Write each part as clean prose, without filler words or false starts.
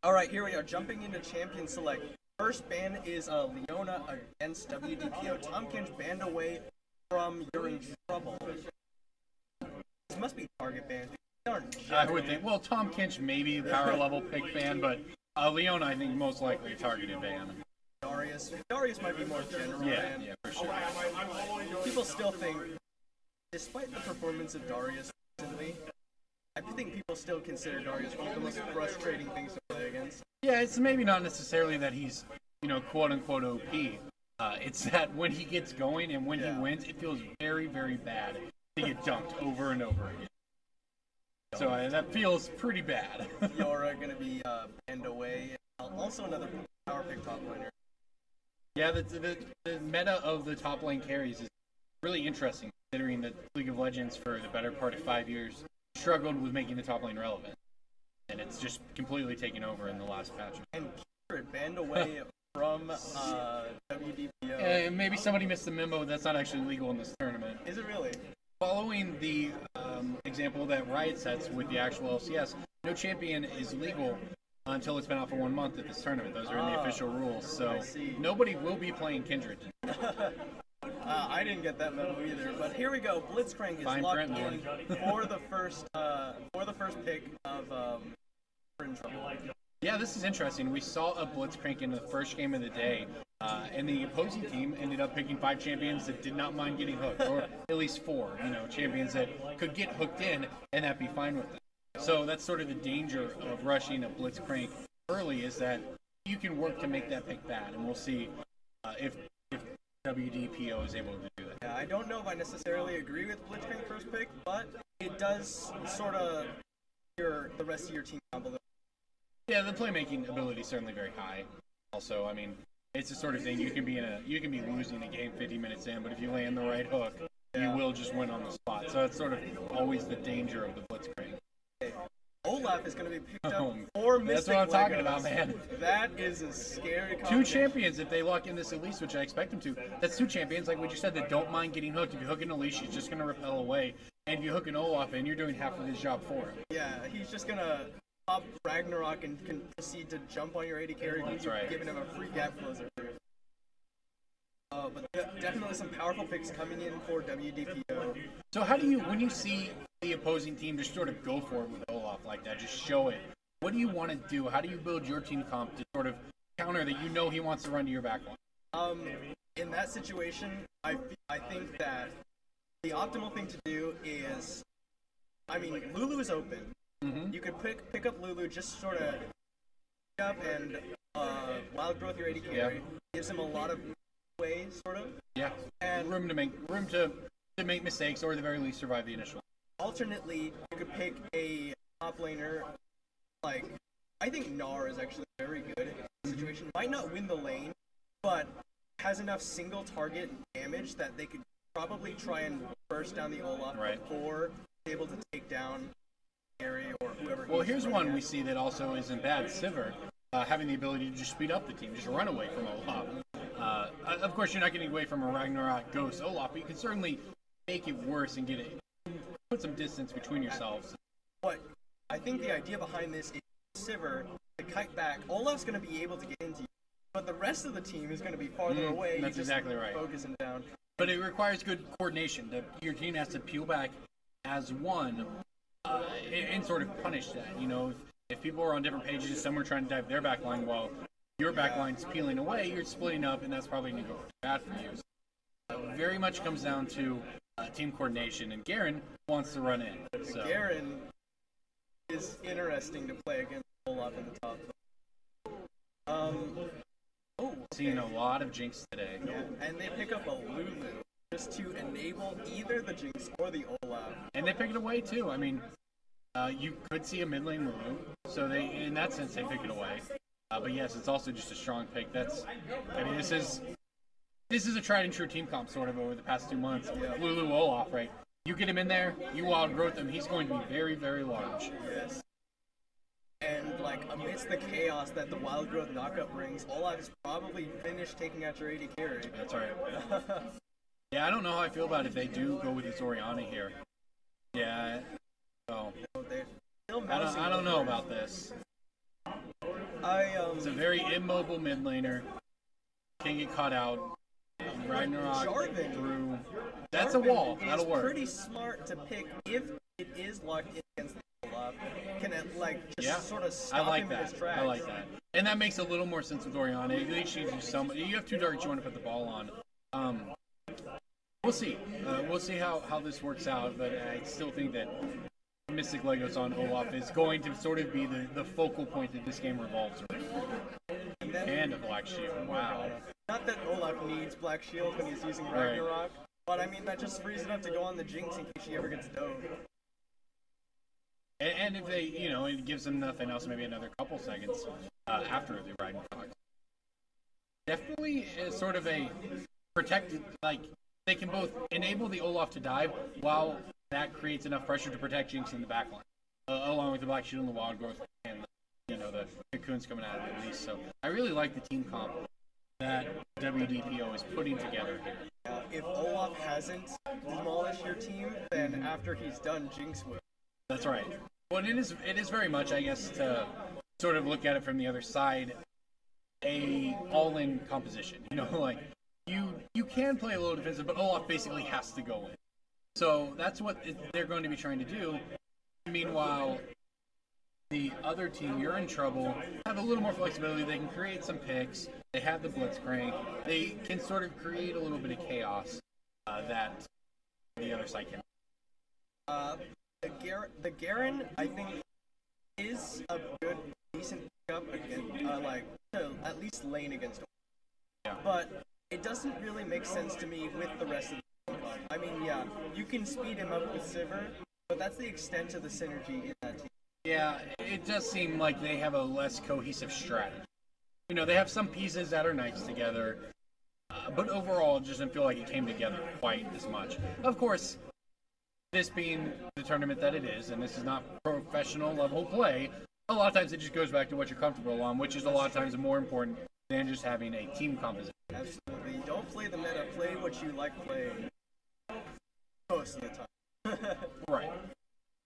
All right, here we are, jumping into Champion Select. First ban is Leona against WDPO. Tom Kinch banned away from Urine Trouble. This must be target bans. I would think. Well, Tom Kinch maybe power level pick ban, but Leona I think most likely a targeted ban. Darius might be more general. Yeah, for sure. People still think, despite the performance of Darius recently, I think people still consider Darius one of the most frustrating things to play against. Yeah, it's maybe not necessarily that he's, quote unquote OP. It's that when he gets going and when he wins, it feels very, very bad to get dunked over and over again. So that feels pretty bad. Yora gonna be banned away. Also another power pick top laner. Yeah, the meta of the top lane carries is really interesting, considering that League of Legends for the better part of 5 years struggled with making the top lane relevant. And it's just completely taken over in the last patch. And Kieran banned away from WDPO. Maybe somebody missed the memo. That's not actually legal in this tournament. Is it really? Following the example that Riot sets with the actual LCS, no champion is legal until it's been out for 1 month at this tournament. Those are in the official rules. So nobody will be playing Kindred. I didn't get that memo either, but here we go. Blitzcrank is locked in for the first pick of Trouble. Yeah, this is interesting. We saw a Blitzcrank in the first game of the day, and the opposing team ended up picking 5 champions that did not mind getting hooked, or at least 4, champions that could get hooked in and that'd be fine with them. So that's sort of the danger of rushing a Blitzcrank early, is that you can work to make that pick bad, and we'll see if WDPO is able to do that. Yeah, I don't know if I necessarily agree with Blitzcrank first pick, but it does sort of the rest of your team combo. Yeah, the playmaking ability is certainly very high. Also, I mean, it's the sort of thing you can be losing a game 50 minutes in, but if you land the right hook, you will just win on the spot. So that's sort of always the danger of the Blitzcrank. Olaf is going to be picked up for Mystic. That's what I'm talking about, man. That is a scary combination. 2 champions, if they lock in this Elise, which I expect them to. That's 2 champions, like what you said, that don't mind getting hooked. If you hook an Elise, she's just going to repel away. And if you hook an Olaf in, you're doing half of his job for him. Yeah, he's just going to pop Ragnarok and can proceed to jump on your AD carry. That's right. Giving him a free gap closer. But definitely some powerful picks coming in for WDPO. So how do you, when you see the opposing team just sort of go for it with Olaf like that, just show it, what do you want to do? How do you build your team comp to sort of counter that he wants to run to your backline? In that situation, I think that the optimal thing to do is, Lulu is open. Mm-hmm. You could pick up Lulu, just sort of pick up and wild growth your AD carry. Gives him a lot of ways, sort of. Yeah, and room to make mistakes, or at the very least survive the initial. Alternately, you could pick a top laner. Like, I think Gnar is actually very good in this situation. Might not win the lane, but has enough single target damage that they could probably try and burst down the Olaf before be able to take down Gary or whoever. Well, here's one we see that also isn't bad. Sivir, having the ability to just speed up the team, just run away from Olaf. Of course, you're not getting away from a Ragnarok Ghost Olaf, but you can certainly make it worse and put some distance between yourselves. But I think the idea behind this is Sivir to kite back. Olaf's going to be able to get into you, but the rest of the team is going to be farther away. That's exactly right. Focus him down. But it requires good coordination. Your team has to peel back as one and sort of punish that. If people are on different pages, some are trying to dive their back line while your back line's peeling away, you're splitting up, and that's probably going to go bad for you. So very much comes down to team coordination, and Garen wants to run in. So. Garen is interesting to play against Olaf in the top. Seeing a lot of Jinx today. Yeah, and they pick up a Lulu just to enable either the Jinx or the Olaf. And they pick it away too. You could see a mid lane Lulu, so in that sense, they pick it away. But yes, it's also just a strong pick. This is a tried and true team comp sort of over the past 2 months. Yeah. Lulu Olaf, right? You get him in there, you wild growth him, he's going to be very, very large. Yes. And amidst the chaos that the wild growth knockup brings, Olaf is probably finished taking out your AD carry. That's right. Yeah, I don't know how I feel about if they do go with this Orianna here. Yeah. So I don't know about this. It's a very immobile mid laner. Can't get caught out. Ragnarok Jarvan. through. That's a wall. That'll work. It's pretty smart to pick if it is locked in against the Olaf. Can it sort of stop him in his tracks? I like that. And that makes a little more sense with Oriana. At least you have two targets you want to put the ball on. We'll see. We'll see how this works out. But I still think that Mystic Legos on Olaf is going to sort of be the focal point that this game revolves around. And a Black Shield. Wow. Not that Olaf needs Black Shield when he's using Ragnarok, but I mean that just frees enough to go on the Jinx in case she ever gets dove. And if they, it gives them nothing else, maybe another couple seconds after the Ragnarok. Definitely is sort of a protected, they can both enable the Olaf to dive while that creates enough pressure to protect Jinx in the backline, along with the Black Shield and the Wild Growth and the cocoons coming out of it at least. So I really like the team comp that WDPO is putting together here. If Olaf hasn't demolished your team, then after he's done, Jinx will. That's right. Well, it is very much, I guess, to sort of look at it from the other side, a all-in composition. You can play a little defensive, but Olaf basically has to go in. So that's what they're going to be trying to do. Meanwhile, the other team, you're in trouble, have a little more flexibility. They can create some picks. They have the Blitzcrank. They can sort of create a little bit of chaos that the other side can. The Garen, I think, is a good, decent pickup against, to at least lane against. Yeah. But it doesn't really make sense to me with the rest of the team. I mean, yeah, you can speed him up with Sivir, but that's the extent of the synergy in that team. Yeah, it does seem like they have a less cohesive strategy. They have some pieces that are nice together, but overall it doesn't feel like it came together quite as much. Of course, this being the tournament that it is, and this is not professional level play, a lot of times it just goes back to what you're comfortable on, which is a lot of times more important than just having a team composition. Absolutely. Don't play the meta, play what you like playing most of the time. Right.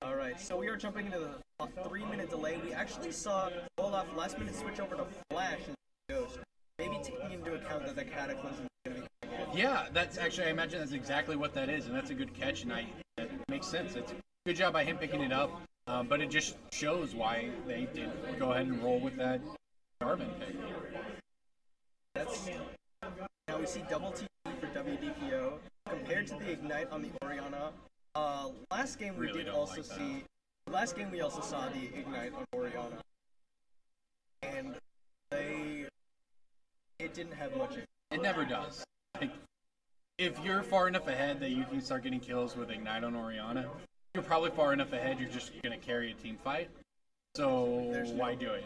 Alright, so we are jumping into the 3-minute delay. We actually saw Olaf last minute switch over to Flash and Ghost. Maybe taking into account that the Cataclysm is going to be coming in. Yeah, that's actually, I imagine that's exactly what that is, and that's a good catch, and that makes sense. It's a good job by him picking it up, but it just shows why they did go ahead and roll with that Jarvan pick. Now we see double TP for WDPO compared to the Ignite on the Oriana. Last game we also saw the Ignite on Oriana, and it didn't have much. It never does. If you're far enough ahead that you can start getting kills with Ignite on Oriana, you're probably far enough ahead you're just going to carry a team fight. So why do it?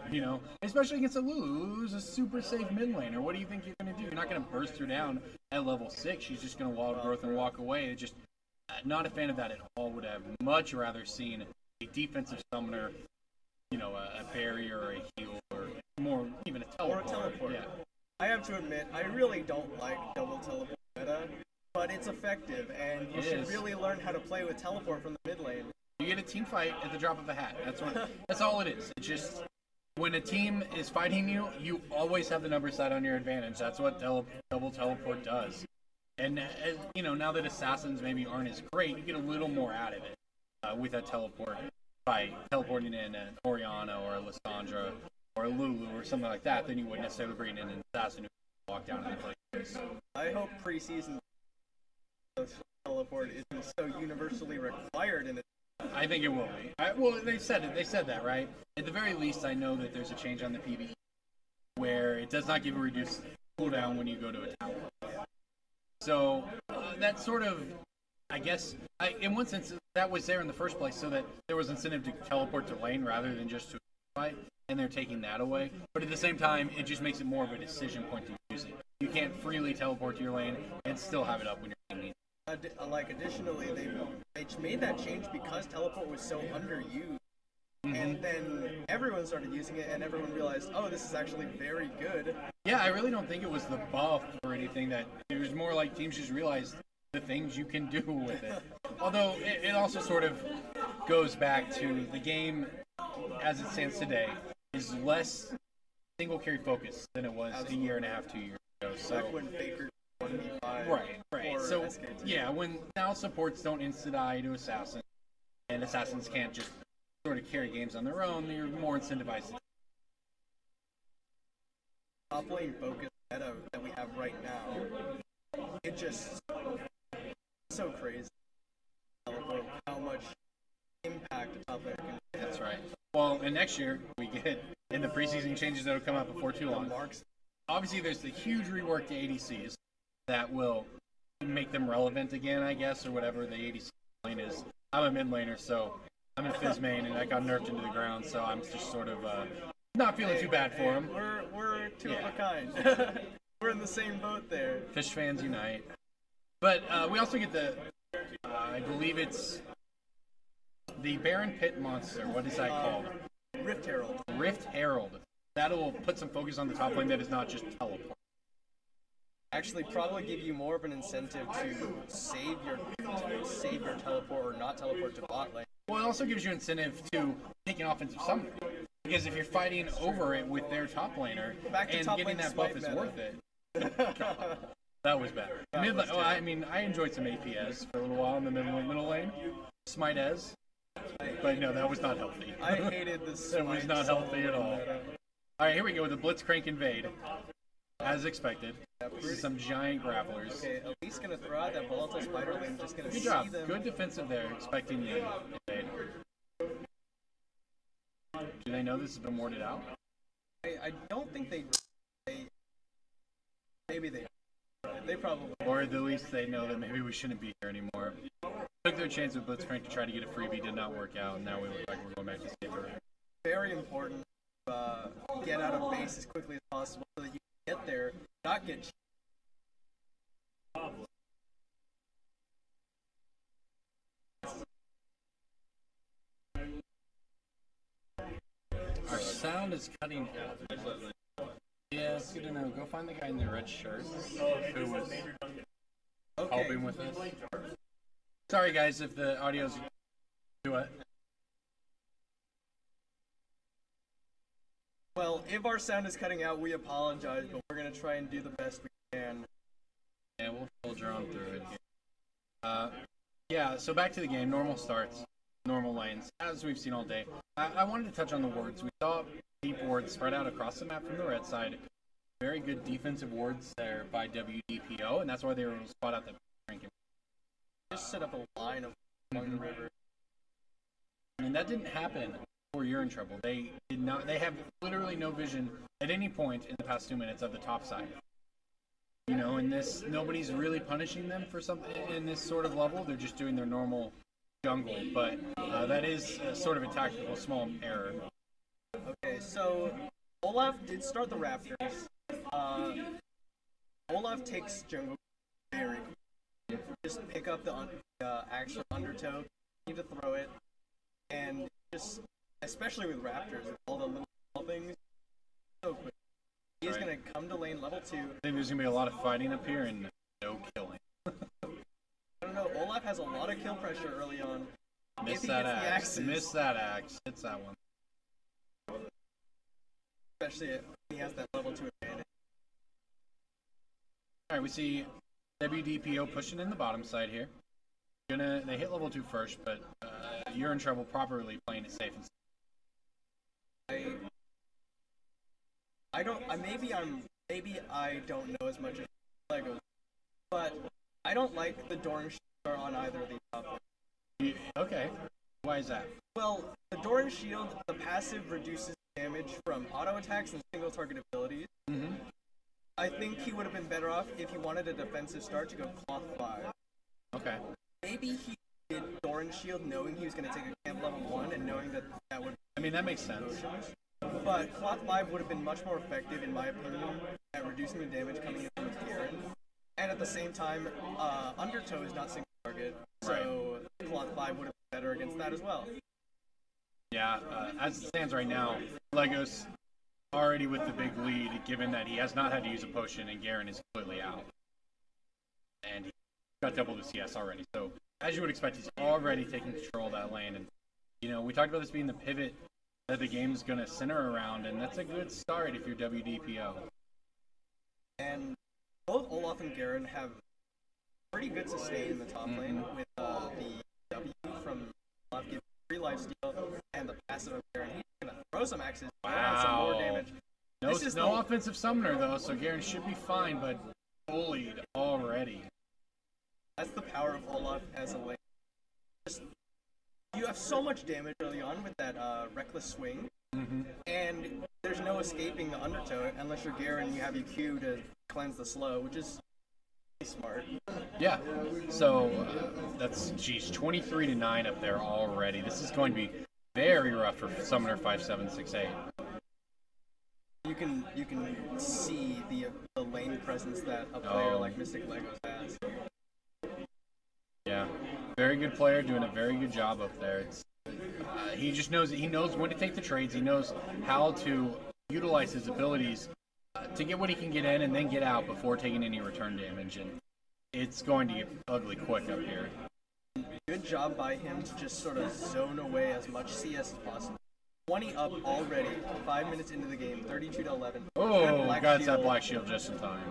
Especially against a Lulu. Lulu's a super safe mid laner. What do you think you're going to do? You're not going to burst her down at level 6. She's just going to Wild Growth and walk away. It's just not a fan of that at all. Would have much rather seen a defensive summoner, a barrier or a heal or more even a teleport. Or a teleport. Yeah. I have to admit, I really don't like double teleport meta, but it's effective, and you should really learn how to play with teleport from the mid lane. You get a team fight at the drop of a hat. That's all it is. It's just when a team is fighting you, you always have the number side on your advantage. That's what double teleport does. And now that assassins maybe aren't as great, you get a little more out of it with that teleport by teleporting in an Oriana or a Lissandra or a Lulu or something like that. Then you wouldn't necessarily bring in an assassin who can walk down and play. I hope preseason teleport isn't so universally required in it. I think it will be. They said it. They said that, right? At the very least, I know that there's a change on the PvE where it does not give a reduced cooldown when you go to a tower. So that sort of, I guess, in one sense, that was there in the first place so that there was incentive to teleport to lane rather than just to fight, and they're taking that away. But at the same time, it just makes it more of a decision point to use it. You can't freely teleport to your lane and still have it up when you're team needs. Additionally, they made that change because teleport was so underused. Mm-hmm. And then everyone started using it, and everyone realized, oh, this is actually very good. Yeah, I really don't think it was the buff or anything. That it was more like teams just realized the things you can do with it. Although it also sort of goes back to the game as it stands today is less single carry focus than it was a year and a half, 2 years ago. So Back when Faker 1v5 right. So yeah, when now supports don't insta-die to assassins, and assassins can't just sort of carry games on their own, you're more incentivized. Top lane focus meta that we have right now, it just so crazy how much impact a top laner can have. That's right. Well, and next year we get in the preseason changes that will come out before too long. Obviously, there's the huge rework to ADCs that will make them relevant again, I guess, or whatever the ADC lane is. I'm a mid laner, so I'm a Fizz main, and I got nerfed into the ground, so I'm just sort of not feeling too bad for him. We're two of a kind. We're in the same boat there. Fish fans unite. But we also get the, I believe it's the Baron Pit Monster. What is that called? Rift Herald. Rift Herald. That'll put some focus on the top lane that is not just teleport. Actually, probably give you more of an incentive to save your teleport or not teleport to bot lane. Well, it also gives you incentive to take an offensive summoner. Because if you're fighting over it with their top laner and getting that buff is worth it. That was bad. I mean, I enjoyed some APS for a little while in the middle lane. Smite Ez. But no, that was not healthy. I hated this. It was not healthy at all. Alright, here we go with the Blitzcrank invade. As expected. Some giant grapplers. Okay, at least gonna throw out that volatile spider lane. Just gonna Good job. Good defensive there, expecting the invade. Do they know this has been warded out? I don't think they maybe they probably. Or at the least they know that maybe we shouldn't be here anymore. Took their chance with Blitzcrank to try to get a freebie, did not work out, and now we look like we're going back to safer. Very important to get out of base as quickly as possible so that you can get there, not get. Our sound is cutting out. Yeah, it's good to know. Go find the guy in the red shirt who was helping with us. Sorry, guys, if the audio's... Do what? Well, if our sound is cutting out, we apologize, but we're going to try and do the best we can. Yeah, we'll soldier on through it here. Yeah, so back to the game. Normal starts, normal lanes, as we've seen all day. I wanted to touch on the wards. We saw deep wards spread out across the map from the red side. Very good defensive wards there by WDPO, and that's why they were able to spot out the ranking. Just set up a line along the river. And that didn't happen before Urine trouble. They did not. They have literally no vision at any point in the past 2 minutes of the top side. You know, in this, nobody's really punishing them for something in this sort of level. They're just doing their normal jungle, but that is sort of a tactical small error. Okay, so Olaf did start the Raptors. Olaf takes jungle very quickly. Just pick up the actual undertow, need to throw it, and just, especially with Raptors, all the little things, so quick. He's going to come to lane level 2. I think there's going to be a lot of fighting up here and no killing. I don't know, Olaf has a lot of kill pressure early on. Miss that axe. Miss that axe. Hits that one. Especially if he has that level 2 advantage. Alright, we see WDPO pushing in the bottom side here. They hit level 2 first, but you're in trouble properly playing it safe and maybe I don't know as much as Legos, but I don't like the Doran Shield on either of these top. Okay. Why is that? Well, the Doran Shield, the passive reduces damage from auto attacks and single target abilities. Mm-hmm. I think he would have been better off if he wanted a defensive start to go Cloth 5. Okay. Maybe he did Doran Shield knowing he was going to take a camp level 1 and knowing that would... I mean, that makes sense. But Cloth 5 would have been much more effective, in my opinion, at reducing the damage coming in from Garen. And at the same time, Undertow is not single target, so Cloth 5 would have been better against that as well. Yeah, as it stands right now, Legos already with the big lead, given that he has not had to use a potion and Garen is completely out. And he got double the CS already, so as you would expect, he's already taking control of that lane. And, you know, we talked about this being the pivot that the game's going to center around, and that's a good start if you're WDPO. And both Olaf and Garen have pretty good sustain in the top lane with the W from Olaf giving 3 lifesteal and the passive of Garen. He's going to throw some axes, some more damage. No offensive summoner, though, so Garen should be fine, but bullied already. That's the power of Olaf as a lane. You have so much damage early on with that reckless swing, and there's no escaping the undertow unless you're Garen and you have your Q to cleanse the slow, which is smart. Yeah, so that's 23-9 up there already. This is going to be very rough for Summoner 5768. You can see the lane presence that a player like Mystic Legos has. Yeah, very good player, doing a very good job up there. He just knows when to take the trades. He knows how to utilize his abilities to get what he can get in and then get out before taking any return damage. And it's going to get ugly quick up here. Good job by him to just sort of zone away as much CS as possible. 20 up already, 5 minutes into the game, 32-11. Oh, got that black shield just in time.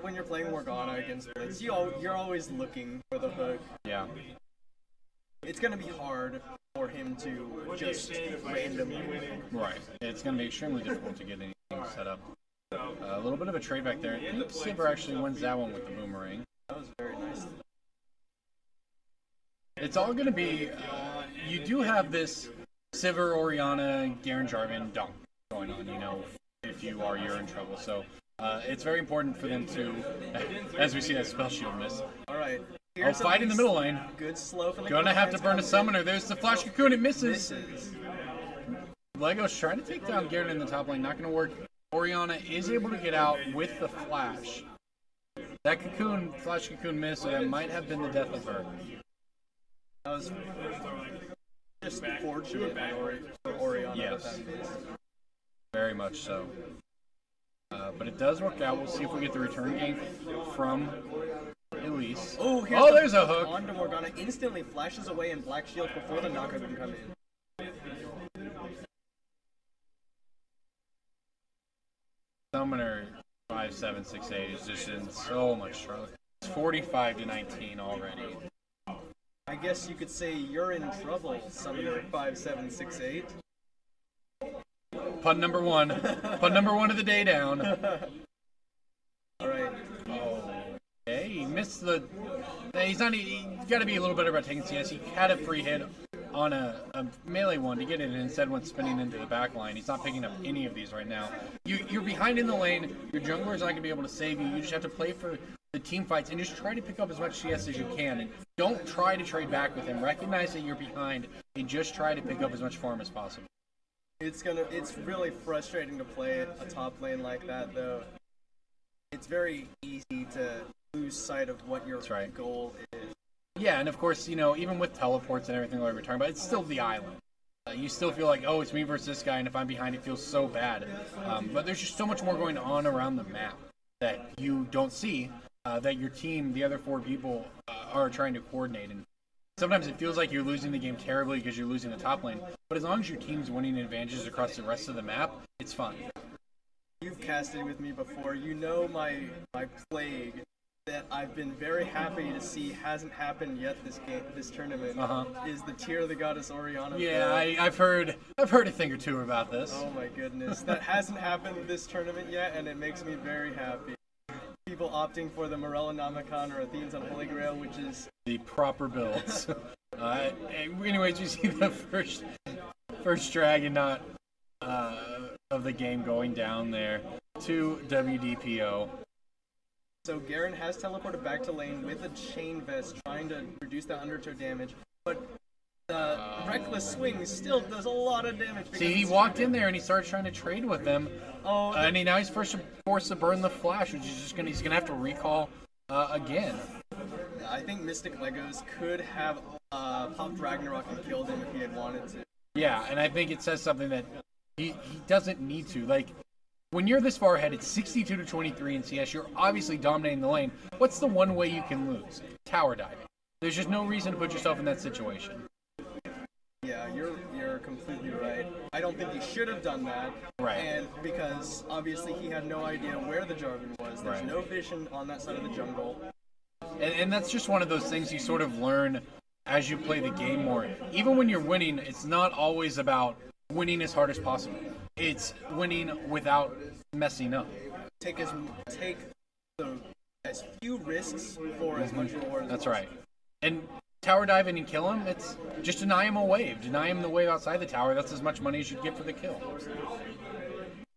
When you're playing Morgana against Blitz, you're always looking for the hook. Yeah. It's going to be hard for him to just randomly win. Right. It's going to be extremely difficult to get anything set up. A little bit of a trade back there. I think Sivir actually wins that one with the boomerang. That was very nice. It's all going to be... you do have this Sivir, Orianna, Garen Jarvan dunk going on, if you are, you're in trouble. So it's very important for them to, as we see that spell shield miss. All right. Fight in the middle lane. Good slow from the Gonna have to burn a summoner. There's the flash cocoon. It misses. Lego's trying to take down Garen in the top lane. Not going to work. Orianna is able to get out with the flash. That flash cocoon missed, so that might have been the death of her. That was just fortunate for Orianna. Yes. Very much so. But it does work out. We'll see if we get the return game from Elise. Oh, there's a hook. On to Morgana, instantly flashes away in black shield before the knockup can come in. Summoner 5768 is just in so much trouble. It's 45-19 already. I guess you could say you're in trouble, Summoner 5768. Pun number one. Pun number one of the day down. Alright. Okay, he missed the... He's got to be a little better about taking CS. He had a free hit on a melee one to get it, and instead went spinning into the back line. He's not picking up any of these right now. You're behind in the lane. Your jungler's not going to be able to save you. You just have to play for the team fights and just try to pick up as much CS as you can. And don't try to trade back with him. Recognize that you're behind and just try to pick up as much farm as possible. It's really frustrating to play a top lane like that, though. It's very easy to lose sight of what your goal is. Yeah, and of course, even with teleports and everything like we're talking about, it's still the island. You still feel like, it's me versus this guy, and if I'm behind, it feels so bad. But there's just so much more going on around the map that you don't see, that your team, the other 4 people, are trying to coordinate. And sometimes it feels like you're losing the game terribly because you're losing the top lane. But as long as your team's winning advantages across the rest of the map, it's fun. You've casted with me before. You know my plague that I've been very happy to see hasn't happened yet this tournament is the Tear of the Goddess Orianna. Yeah, I've heard a thing or two about this. Oh my goodness, that hasn't happened this tournament yet, and it makes me very happy. People opting for the Morella Namicon or Athene's Unholy Grail, which is the proper builds. Anyways, we see the first dragon knot of the game going down there to WDPO. So Garen has teleported back to lane with a chain vest, trying to reduce that undertow damage, but the reckless swing still does a lot of damage. See, he walked in there and he started trying to trade with them. And now he's forced to burn the flash, which is he's gonna have to recall again. I think Mystic Legos could have popped Ragnarok and killed him if he had wanted to. Yeah, and I think it says something that he doesn't need to. Like, when you're this far ahead, it's 62-23 in CS. You're obviously dominating the lane. What's the one way you can lose? Tower diving. There's just no reason to put yourself in that situation. Yeah, you're completely right. I don't think he should have done that. Right. And because obviously he had no idea where the Jarvan was. There's Right. no vision on that side of the jungle. And that's just one of those things you sort of learn as you play the game more. Even when you're winning, it's not always about winning as hard as possible. It's winning without messing up. Take as few risks for as much reward as That's possible. right. And tower dive in and kill him, it's just deny him a wave. Deny him the wave outside the tower. That's as much money as you'd get for the kill.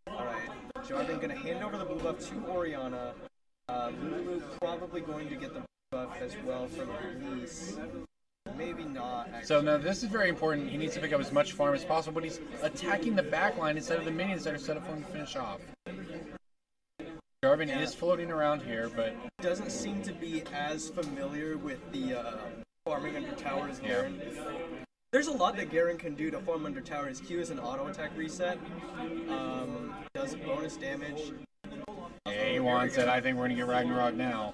Alright, Jarvan going to hand over the blue buff to Orianna. Lulu probably going to get the buff as well from Elise. Maybe not, actually. So now this is very important. He needs to pick up as much farm as possible, but he's attacking the back line instead of the minions that are set up for him to finish off. Jarvan is floating around here, but doesn't seem to be as familiar with the farming under tower as Garen. There's a lot that Garen can do to farm under tower. His Q is an auto attack reset. Does bonus damage. yeah, he wants it. I think we're going to get Ragnarok now.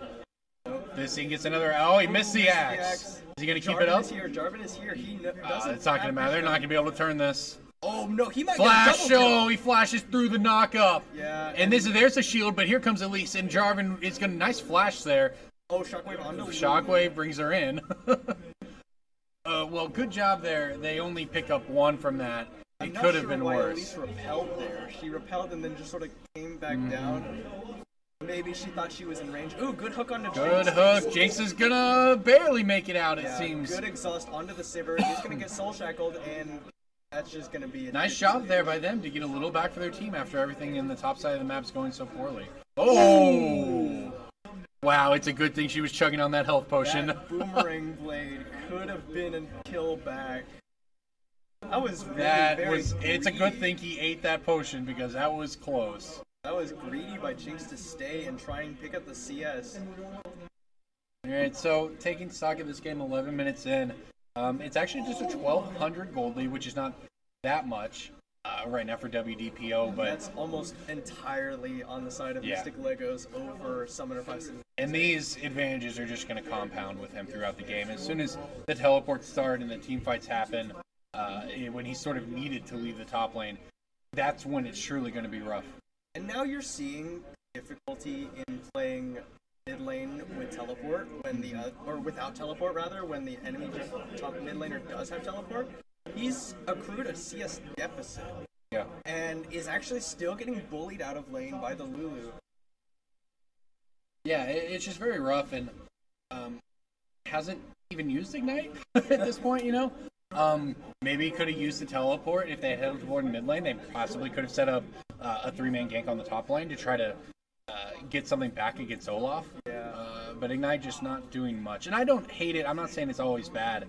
This thing gets another. Oh, he missed the axe. Is he going to keep it up? Jarvan is here. He doesn't. It's not going to matter. They're not going to be able to turn this. Oh no, he might Flash! get a double kill. Oh, he flashes through the knockup. Yeah. And there's a shield, but here comes Elise, and Jarvan is going to nice flash there. Oh, Shockwave onto Lulu. Shockwave brings her in. Well, good job there. They only pick up one from that. It could have been worse. Elise repelled there. She repelled and then just sort of came back down. Maybe she thought she was in range. Ooh, good hook onto Jinx. Good hook. Jinx is gonna barely make it out, it seems. Good exhaust onto the Sivir. He's gonna get soul shackled, and that's just gonna be a Nice job there by them to get a little back for their team after everything in the top side of the map's going so poorly. Oh! Wow, it's a good thing she was chugging on that health potion. That boomerang blade could have been a kill back. That was really It's a good thing he ate that potion because that was close. That was greedy by Jinx to stay and try and pick up the CS. Alright, so taking stock of this game 11 minutes in, it's actually just a 1,200 gold lead, which is not that much right now for WDPO, but that's almost entirely on the side of Mystic Legos over Summoner 5. And these advantages are just going to compound with him throughout the game. As soon as the teleports start and the team fights happen, when he's sort of needed to leave the top lane, that's when it's truly going to be rough. And now you're seeing difficulty in playing mid lane with teleport when or without teleport rather, when the enemy top mid laner does have teleport. He's accrued a CS deficit. Yeah. And is actually still getting bullied out of lane by the Lulu. Yeah, it's just very rough, and hasn't even used Ignite at this point, you know? Maybe could have used the teleport if they had headed toward mid lane. They possibly could have set up a 3-man gank on the top lane to try to get something back against Olaf. Yeah. But Ignite just not doing much. And I don't hate it. I'm not saying it's always bad.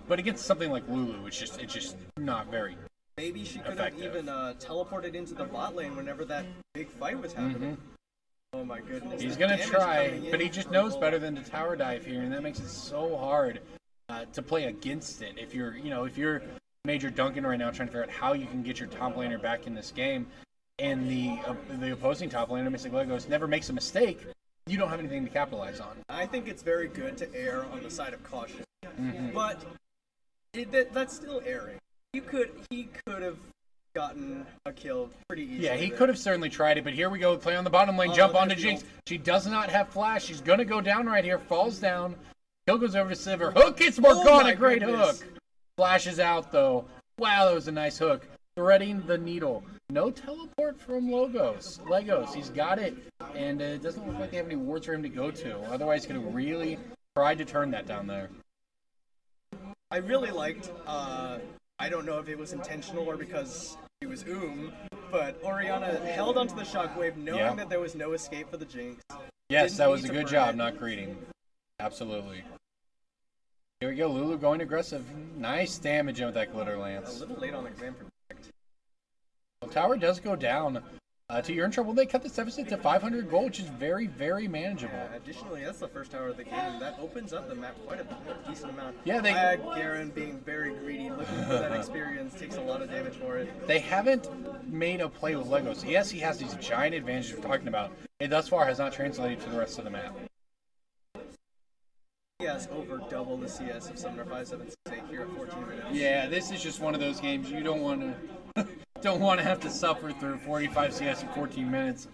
But against something like Lulu, it's just not very Maybe she could effective. have even teleported into the bot lane whenever that big fight was happening. Oh my goodness. He's the going to damage try, coming but in he just from knows Olaf. better than to tower dive here, and that makes it so hard to play against it. If you're Major Duncan right now trying to figure out how you can get your top laner back in this game, and the opposing top laner, Mystic Legos, never makes a mistake, you don't have anything to capitalize on. I think it's very good to err on the side of caution, but that's still erring. He could have gotten a kill pretty easily. Yeah, he could have certainly tried it, but here we go. Play on the bottom lane, jump onto Jinx. She does not have flash. She's going to go down right here, falls down. Kill goes over to Sivir. Hook hits Morgana, great hook. Flashes out, though. Wow, that was a nice hook. Threading the needle. No teleport from Legos. He's got it, and it doesn't look like they have any wards for him to go to. Otherwise, he could have really tried to turn that down there. I really liked, I don't know if it was intentional or because it was but Orianna held onto the shockwave knowing that there was no escape for the Jinx. Yes, Didn't that was need a to good burn job it. not greeting. Absolutely. Here we go, Lulu going aggressive. Nice damage with that Glitter A Lance. little late on the Grand Protect. Well, tower does go down to Urine. Will they cut this deficit to 500 gold, which is very, very manageable. Additionally, that's the first tower of the game. That opens up the map quite a decent amount. Yeah, Garen being very greedy, looking for that experience, takes a lot of damage for it. They haven't made a play with Legos. Yes, he has these giant advantages we're talking about. It thus far has not translated to the rest of the map. He has over double the CS of Summoner 576. here at 14 minutes. Yeah, this is just one of those games you don't want to have to suffer through 45 CS in 14 minutes.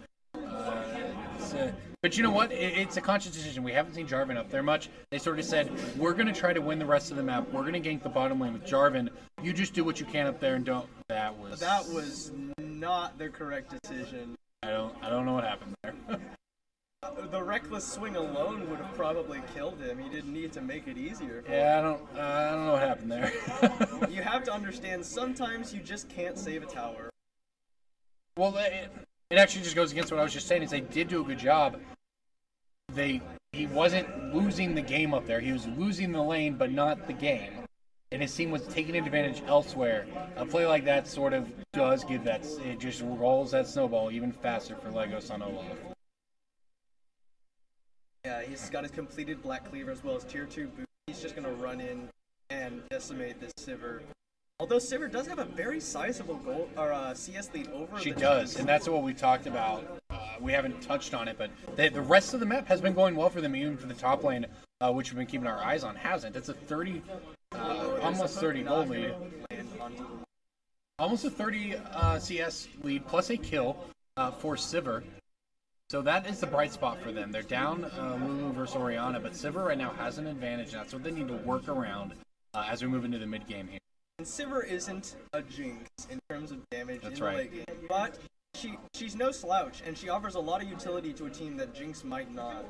But you know what? It's a conscious decision. We haven't seen Jarvan up there much. They sort of said, we're going to try to win the rest of the map. We're going to gank the bottom lane with Jarvan. You just do what you can up there and don't. That was not the correct decision. I don't know what happened there. The reckless swing alone would have probably killed him. He didn't need to make it easier for him. Yeah, I don't know what happened there. You have to understand, sometimes you just can't save a tower. Well, it actually just goes against what I was just saying. Is they did do a good job. He wasn't losing the game up there. He was losing the lane, but not the game. And his team was taking advantage elsewhere. A play like that sort of does give that. It just rolls that snowball even faster for Legos on Olaf. Yeah, he's got his completed Black Cleaver as well as tier 2 boot. He's just gonna run in and decimate this Sivir. Although Sivir does have a very sizable goal or CS lead over. She does, and that's what we talked about. We haven't touched on it, but the rest of the map has been going well for them, even for the top lane, which we've been keeping our eyes on. Hasn't. It's a 30, almost 30 gold lead. Almost a 30 CS lead plus a kill for Sivir. So that is the bright spot for them. They're down Lulu versus Orianna, but Sivir right now has an advantage, and that's what they need to work around as we move into the mid game here. And Sivir isn't a Jinx in terms of damage in the right. late game, but she's no slouch, and she offers a lot of utility to a team that Jinx might not.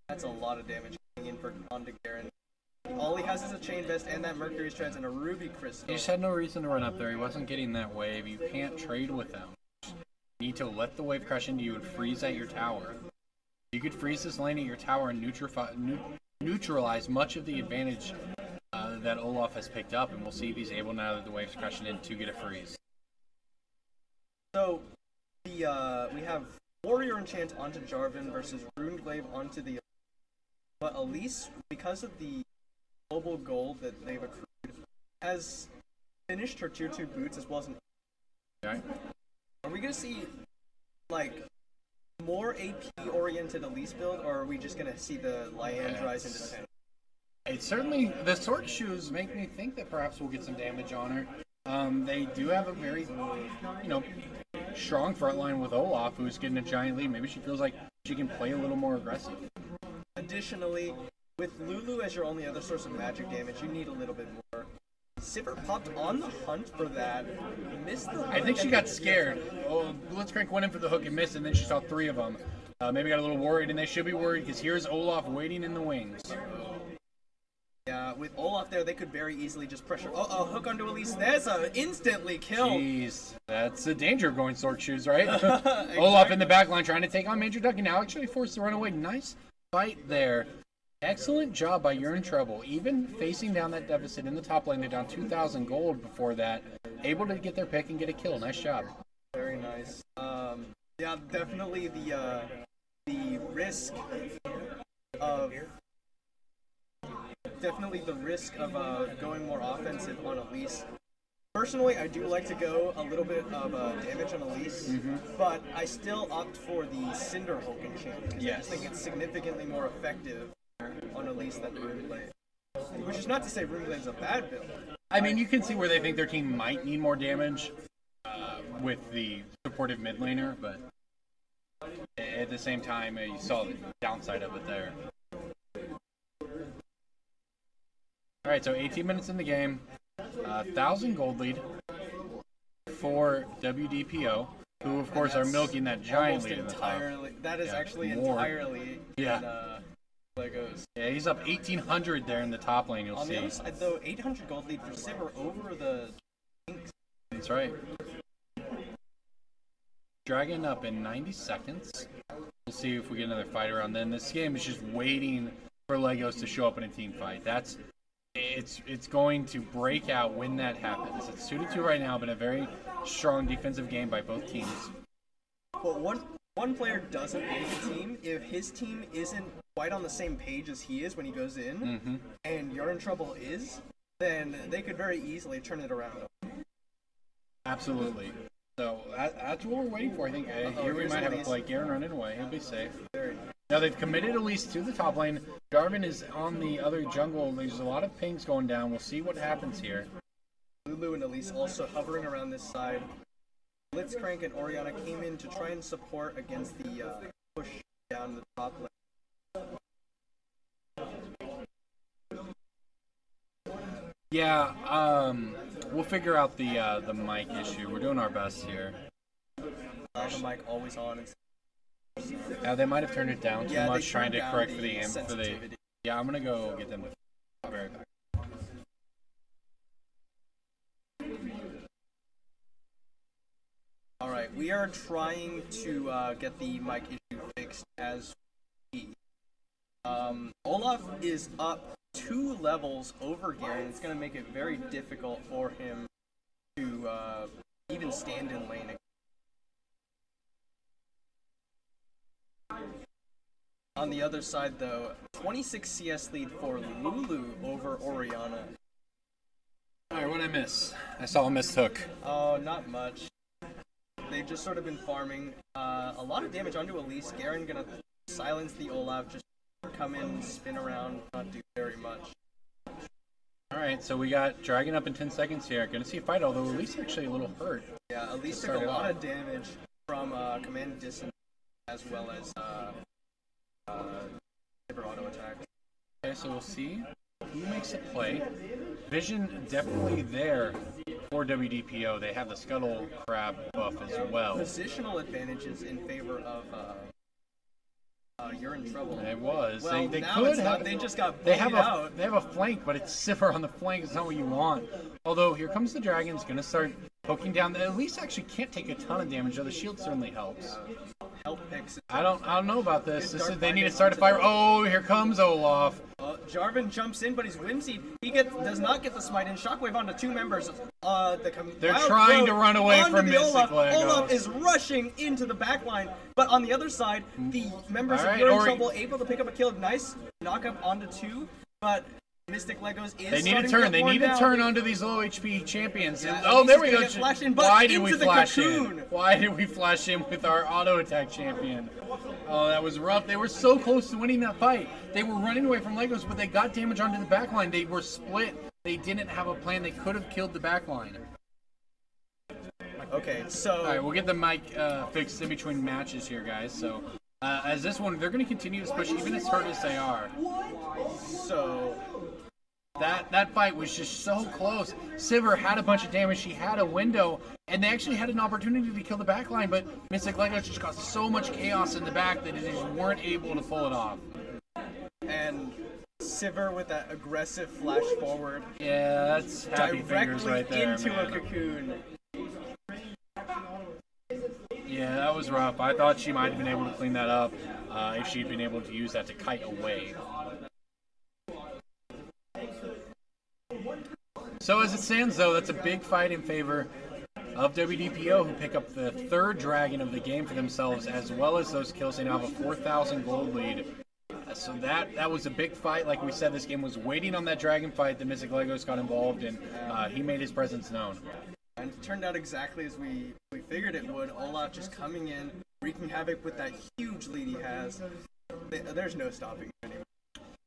That's a lot of damage coming in for onto Garen. All he has is a Chain Vest and that Mercury Shreds and a Ruby Crystal. He just had no reason to run up there. He wasn't getting that wave. You can't trade with them. You need to let the wave crush into you and freeze at your tower. You could freeze this lane at your tower and neutralize much of the advantage that Olaf has picked up, and we'll see if he's able, now that the wave's crushing in, to get a freeze. So, we have Warrior Enchant onto Jarvan versus Runeglaive onto the... But Elise, because of the global gold that they've accrued, has finished her tier 2 boots as well as an... Okay. Are we going to see, like, more AP-oriented Elise build, or are we just going to see the Lyanne rise into 10? It's certainly, the sword shoes make me think that perhaps we'll get some damage on her. They do have a very, strong front line with Olaf, who's getting a giant lead. Maybe she feels like she can play a little more aggressive. Additionally, with Lulu as your only other source of magic damage, you need a little bit more. Sivir popped on the hunt for that, missed the hook. I think she got scared. Blitzcrank went in for the hook and missed, and then she saw 3 of them. Maybe got a little worried, and they should be worried, because here's Olaf waiting in the wings. Yeah, with Olaf there, they could very easily just pressure. Hook onto Elise. That's a instantly kill. Jeez, that's the danger of going sword shoes, right? Exactly. Olaf in the back line trying to take on Major Duck, and now actually forced to run away. Nice fight there. Excellent job by Urine Trouble. Even facing down that deficit in the top lane, they're down 2,000 gold before that. Able to get their pick and get a kill. Nice job. Very nice. Yeah, definitely the risk of... Definitely the risk of going more offensive on Elise. Personally, I do like to go a little bit of damage on Elise, but I still opt for the Cinder Hulk enchant, because I just think it's significantly more effective on Elise than Runeglaive. Which is not to say Runeglaive's a bad build. I mean, you can see where they think their team might need more damage with the supportive mid laner, but at the same time, you saw the downside of it there. All right, so 18 minutes in the game, 1,000 gold lead for WDPO, who of course are milking that giant lead in the top. That is actually entirely in Legos. Yeah, he's up 1,800 there in the top lane. You'll see. On the other side, though, 800 gold lead for Sivir over the Jinx. That's right. Dragon up in 90 seconds. We'll see if we get another fight around then. This game is just waiting for Legos to show up in a team fight. It's going to break out when that happens. It's 2-2 right now, but a very strong defensive game by both teams. But one player doesn't make a team if his team isn't quite on the same page as he is when he goes in, and you're in trouble then they could very easily turn it around. Absolutely. So that's what we're waiting for. I think here we might have a play. Garen running away. He'll be safe. Very nice. Now they've committed Elise to the top lane. Jarvan is on the other jungle. There's a lot of pings going down. We'll see what happens here. Lulu and Elise also hovering around this side. Blitzcrank and Orianna came in to try and support against the push down the top lane. Yeah, we'll figure out the mic issue. We're doing our best here. The mic always on. Yeah, they might have turned it down too much, trying to correct for the sensitivity. Yeah, I'm gonna go get them. I'll be right back. All right, we are trying to get the mic issue fixed as we. Olaf is up 2 levels over Garen. It's going to make it very difficult for him to even stand in lane. On the other side, though, 26 CS lead for Lulu over Orianna. Alright, what'd I miss? I saw a missed hook. Oh, not much. They've just sort of been farming a lot of damage onto Elise. Garen gonna silence the Olaf, just come in, spin around, not do very much. Alright, so we got Dragon up in 10 seconds here. Gonna see a fight, although Elise actually a little hurt. Yeah, Elise took a lot of damage from command distance as well as cyber auto attack. Okay, so we'll see who makes a play. Vision definitely there for WDPO. They have the Scuttle Crab buff as well. Positional advantages in favor of You're in Trouble. It was. Well, they now could it's have. not. They just got They bullied have out. They have a flank, but it's Sivir on the flank. It's not what you want. Although here comes the Dragon's gonna start poking down. At least actually can't take a ton of damage, though the shield certainly helps. Help picks. I don't know about this. They need to start a fire. Oh, here comes Olaf. Jarvan jumps in, but he's whimsy. He does not get the smite in. Shockwave onto 2 members. They're trying to run away from Mystic Olaf. Legos. Olaf is rushing into the back line, but on the other side, the members All of right, You're in Trouble able to pick up a kill. Nice knock up onto 2, but Mystic Legos is They need a turn. They need to turn onto these low HP champions. Yeah, oh, there we go. Why did we flash in? Why did we flash in with our auto attack champion? Oh, that was rough. They were so close to winning that fight. They were running away from Legos, but they got damage onto the back line. They were split. They didn't have a plan. They could have killed the back line. Okay, so... All right, we'll get the mic fixed in between matches here, guys. So, as this one, they're going to continue this push, even as hurt as they are. So... That fight was just so close. Sivir had a bunch of damage. She had a window, and they actually had an opportunity to kill the back line, but Mystic Legos just got so much chaos in the back that they just weren't able to pull it off. And Sivir with that aggressive flash forward. Yeah, that's happy fingers directly right there, into man. a cocoon. Yeah, that was rough. I thought she might have been able to clean that up if she'd been able to use that to kite away. So as it stands, though, that's a big fight in favor of WDPO, who pick up the 3rd dragon of the game for themselves, as well as those kills. They now have a 4,000 gold lead. So that was a big fight. Like we said, this game was waiting on that dragon fight that Mystic Legos got involved in. He made his presence known. And it turned out exactly as we figured it would. Olaf just coming in, wreaking havoc with that huge lead he has. There's no stopping him anymore.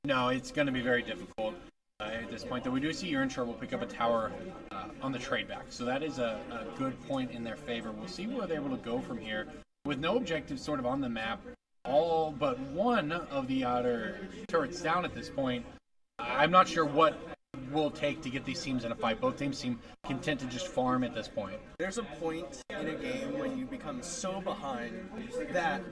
No, it's going to be very difficult. At this point, though, we do see Urine Trouble pick up a tower on the trade back. So that is a good point in their favor. We'll see where they're able to go from here. With no objectives sort of on the map, all but one of the outer turrets down at this point. I'm not sure what will take to get these teams in a fight. Both teams seem content to just farm at this point. There's a point in a game when you become so behind that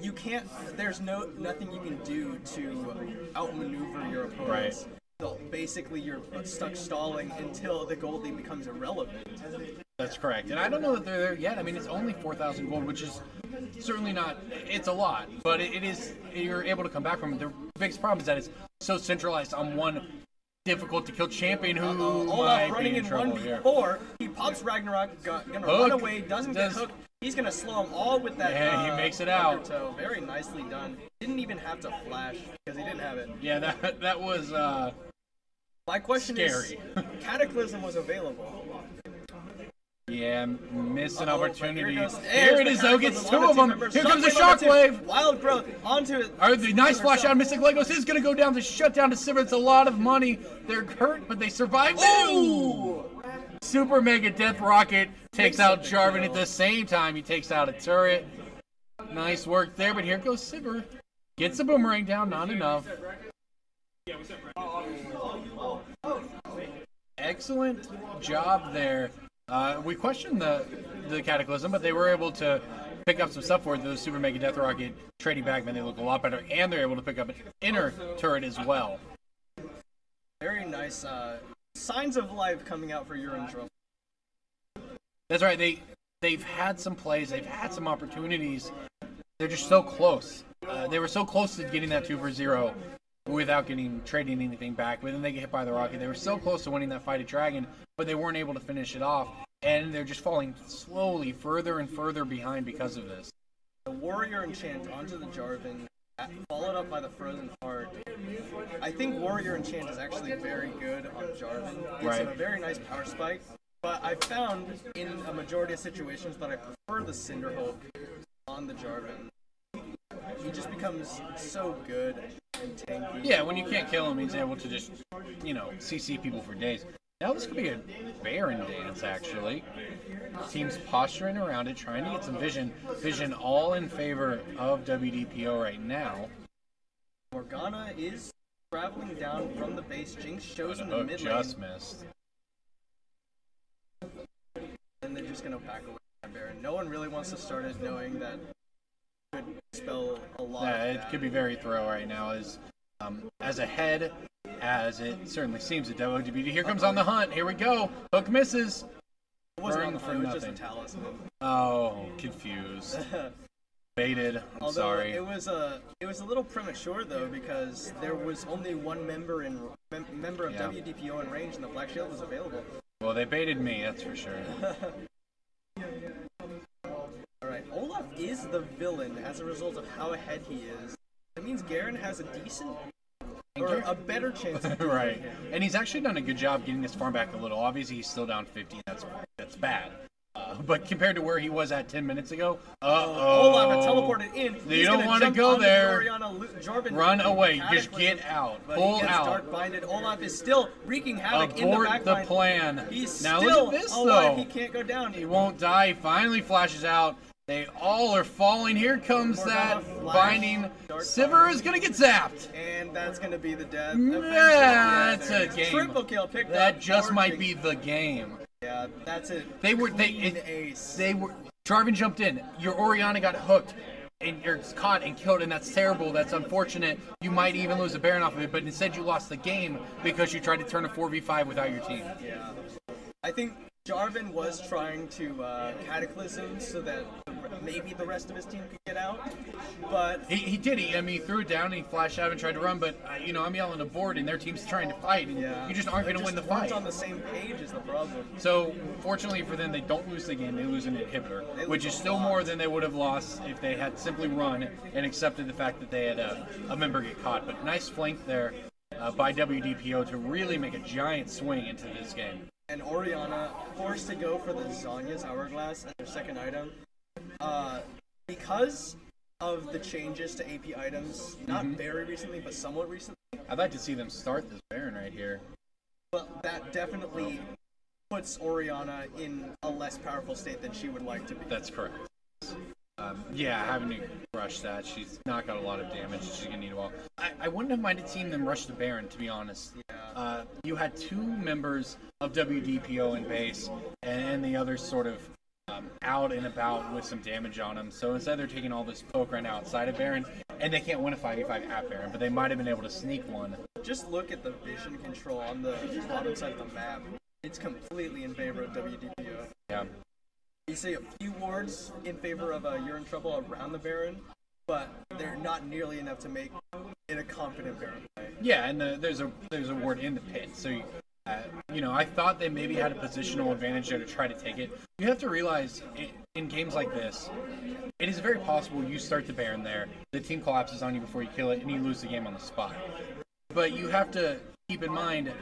you can't, there's nothing you can do to outmaneuver your opponents. Right. So basically, you're stuck stalling until the gold lead becomes irrelevant. That's correct. And I don't know that they're there yet. I mean, it's only 4,000 gold, which is certainly not, it's a lot, but it is, you're able to come back from it. The biggest problem is that it's so centralized on one difficult to kill champion who Olaf might running be in in trouble 1v4, he pops Ragnarok, gonna run away, doesn't get hooked. He's gonna slow them all with that. Yeah, he makes it out. Undertow. Very nicely done. Didn't even have to flash because he didn't have it. Yeah, that was my question scary. is, Cataclysm was available. Yeah, missing But opportunity. Here it is, though. Gets two of them. Here comes a shockwave. shockwave. Wild growth onto it. The nice flash out. Mystic Legos is going to go down to shut down to Sivert. It's a lot of money. They're hurt, but they survive. Ooh! Super Mega Death Rocket takes out Jarvan at the same time. He takes out a turret. Nice work there, but here goes Sivert. Gets a boomerang down, not enough. Excellent job there. We questioned the Cataclysm, but they were able to pick up some stuff for it. The Super Mega Death Rocket trading back, man, they look a lot better, and they're able to pick up an inner turret as well. Very nice signs of life coming out for Urine Trouble. That's right. They've had some plays, they've had some opportunities. They're just so close. They were so close to getting that 2-0 without trading anything back, but then they get hit by the rocket. They were so close to winning that fight at Dragon, but they weren't able to finish it off, and they're just falling slowly further and further behind because of this. The Warrior Enchant onto the Jarvan, followed up by the Frozen Heart. I think Warrior Enchant is actually very good on Jarvan. It's a very nice power spike, but I found in a majority of situations that I prefer the Cinderhulk on the Jarvan. He just becomes so good and tanky. Yeah, when you can't kill him, he's able to just, CC people for days. Now this could be a Baron dance, actually. Team's posturing around it, trying to get some vision. Vision all in favor of WDPO right now. Morgana is traveling down from the base. Jinx shows in the mid lane. Just missed. And they're just going to back away from Baron. No one really wants to start it knowing that could spell a lot. Yeah, it could be very throw right now. As ahead as it certainly seems at WDPO. Here comes on the hunt. Here we go. Hook misses. It wasn't on the hunt, it was just a talisman. Oh, confused. Baited. I'm sorry. It was a little premature though, because there was only one member of WDPO in range, and the Black Shield was available. Well, they baited me, that's for sure. Alright, Olaf is the villain as a result of how ahead he is. That means Garen has a decent, or a better chance of doing right. it. And he's actually done a good job getting this farm back a little. Obviously, he's still down 50. That's bad. But compared to where he was at 10 minutes ago, Olaf had teleported in. You don't want to go there. Jarvan, run away. Just get out. Pull out. Dark binded. Olaf is still wreaking havoc in the backline. Abort the plan. He's now still look at this, alive. though. He can't go down. He won't die. He finally flashes out. They all are falling. Here comes that binding. Sivert is going to get zapped. And that's going to be the death. Yeah, that's a game. Triple kill picked up. That just might be the game. Yeah, that's it. Ace. Jarvan jumped in. Your Orianna got hooked, and you're caught and killed, and that's terrible. That's unfortunate. You might even lose a Baron off of it, but instead you lost the game because you tried to turn a 4v5 without your team. Yeah, I think Jarvan was trying to Cataclysm so that maybe the rest of his team could get out, but he did. He threw it down and he flashed out and tried to run, but I'm yelling aboard and their team's trying to fight, and you just aren't going to win the fight. On the same page is the problem. So fortunately for them, they don't lose the game. They lose an inhibitor, which is still more than they would have lost if they had simply run and accepted the fact that they had a member get caught. But nice flank there by WDPO to really make a giant swing into this game. And Orianna forced to go for the Zonya's Hourglass as their second item. Because of the changes to AP items, not very recently, but somewhat recently. I'd like to see them start this Baron right here. Well, that definitely puts Orianna in a less powerful state than she would like to be. That's correct. Having to rush that. She's not got a lot of damage. She's going to need a while. I wouldn't have minded seeing them rush the Baron, to be honest. Yeah. You had two members of WDPO in base, and the others sort of out and about with some damage on them. So instead they're taking all this poke right now outside of Baron, and they can't win a 5v5 at Baron, but they might have been able to sneak one. Just look at the vision control on the bottom side of the map. It's completely in favor of WDPO. Yeah. You see a few wards in favor of Urine Trouble around the Baron, but they're not nearly enough to make it a confident Baron play. Yeah, and there's a ward in the pit, so I thought they maybe had a positional advantage there to try to take it. You have to realize in games like this, it is very possible you start the Baron there, the team collapses on you before you kill it, and you lose the game on the spot. But you have to keep in mind,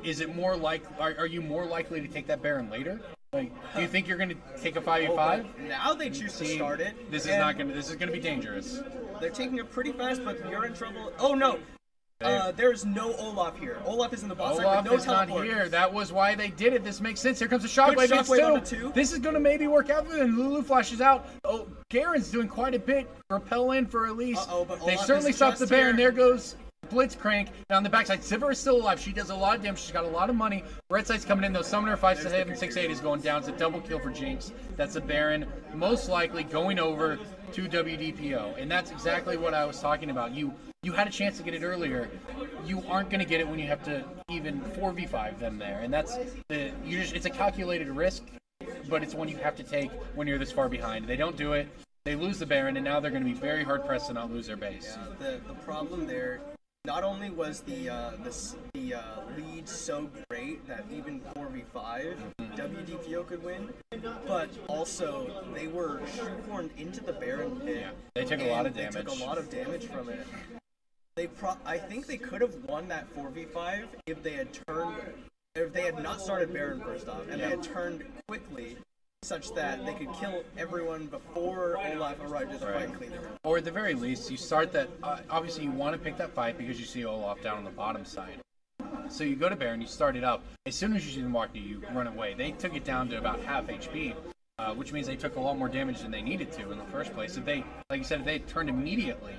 is it more like are you more likely to take that Baron later, Like, do you think you're going to take a 5v5? Now they choose to start it. This is not going to. This is going to be dangerous. They're taking it pretty fast, but you're in trouble. Oh no! There's no Olaf here. Olaf is in the bot side Olaf with no is teleport. not here. That was why they did it. This makes sense. Here comes a shockwave. Good shockwave on the Two. two. This is going to maybe work out for them. Lulu flashes out. Oh, Garen's doing quite a bit. Repel in for Elise. But They Olaf certainly is stopped the just Baron. here. There goes Blitzcrank. Now on the backside, Sivir is still alive. She does a lot of damage. She's got a lot of money. Red side's coming in though. Summoner 5-7, 6-8 is going down. It's a double kill for Jinx. That's a Baron, most likely going over to WDPO. And that's exactly what I was talking about. You had a chance to get it earlier. You aren't going to get it when you have to even 4v5 them there. And that's it's a calculated risk, but it's one you have to take when you're this far behind. They don't do it. They lose the Baron, and now they're going to be very hard pressed to not lose their base. Yeah, the problem there, not only was the lead so great that even 4v5 WDPO could win, but also they were shoehorned into the Baron pit. Yeah, they took a lot of damage. They took a lot of damage from it. I think they could have won that 4v5 if they had not started Baron first off, and they had turned quickly, such that they could kill everyone before Olaf arrived at the fight and cleaned it. Or at the very least, you start that. Obviously, you want to pick that fight because you see Olaf down on the bottom side. So you go to Baron, you start it up. As soon as you see them walk you run away. They took it down to about half HP, which means they took a lot more damage than they needed to in the first place. If they, like you said, if they had turned immediately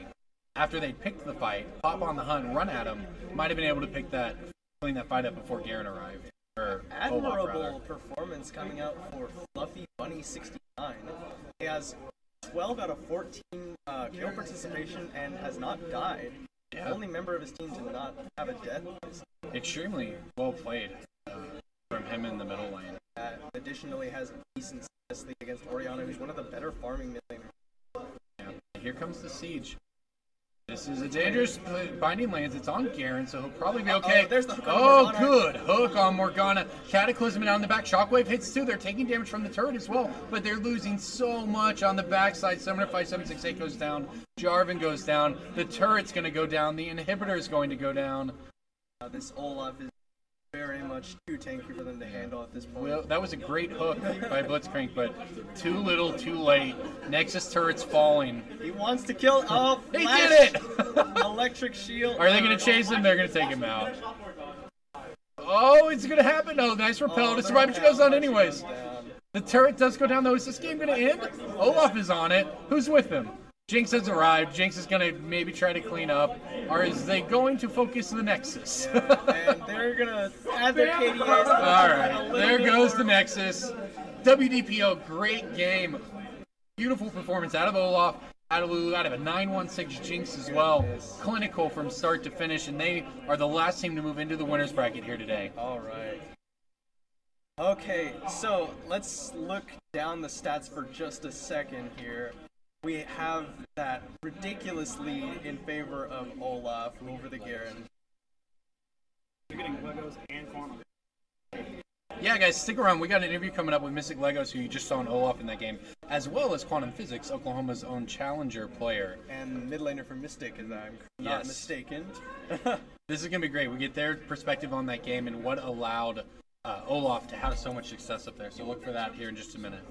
after they picked the fight, pop on the hunt, run at him, might have been able to clean that fight up before Garen arrived. Admirable performance coming out for Fluffy Bunny 69. He has 12 out of 14 kill participation and has not died. Yeah. The only member of his team to not have a death. Extremely well played from him in the middle lane. Additionally, has a decent CS lead against Oriana, who's one of the better farming mid laners. Yeah. Here comes the siege. This is a dangerous binding lands. It's on Garen, so he'll probably be okay. There's the hook on Morgana. Good hook on Morgana. Cataclysm down the back. Shockwave hits too. They're taking damage from the turret as well, but they're losing so much on the backside. Summoner 5768 goes down. Jarvan goes down. The turret's going to go down. The inhibitor is going to go down. This Olaf is very much too tanky for them to handle at this point. Well, that was a great hook by Blitzcrank, but too little, too late. Nexus turret's falling. He wants to kill. Oh, he did it! Electric shield. Are they going to chase him? They're going to take him out. Oh, it's going to happen. Oh, nice repel to survive, but she goes down anyways. The turret does go down, though. Is this game going to end? Olaf is on it. Who's with him? Jinx has arrived. Jinx is going to maybe try to clean up. Or is they going to focus the Nexus? And they're going to add their KDAs. All right. There goes the Nexus. WDPO, great game. Beautiful performance out of Olaf, out of Lulu, out of a 9-1-6 Jinx as well. Clinical from start to finish, and they are the last team to move into the winner's bracket here today. All right. Okay, so let's look down the stats for just a second here. We have that ridiculous lead in favor of Olaf over the Garen. You're getting Legos and Quantum. Yeah, guys, stick around. We got an interview coming up with Mystic Legos, who you just saw in Olaf in that game, as well as Quantum Physics, Oklahoma's own challenger player. And mid laner for Mystic, if I'm not mistaken. This is going to be great. We get their perspective on that game and what allowed Olaf to have so much success up there. So look for that here in just a minute.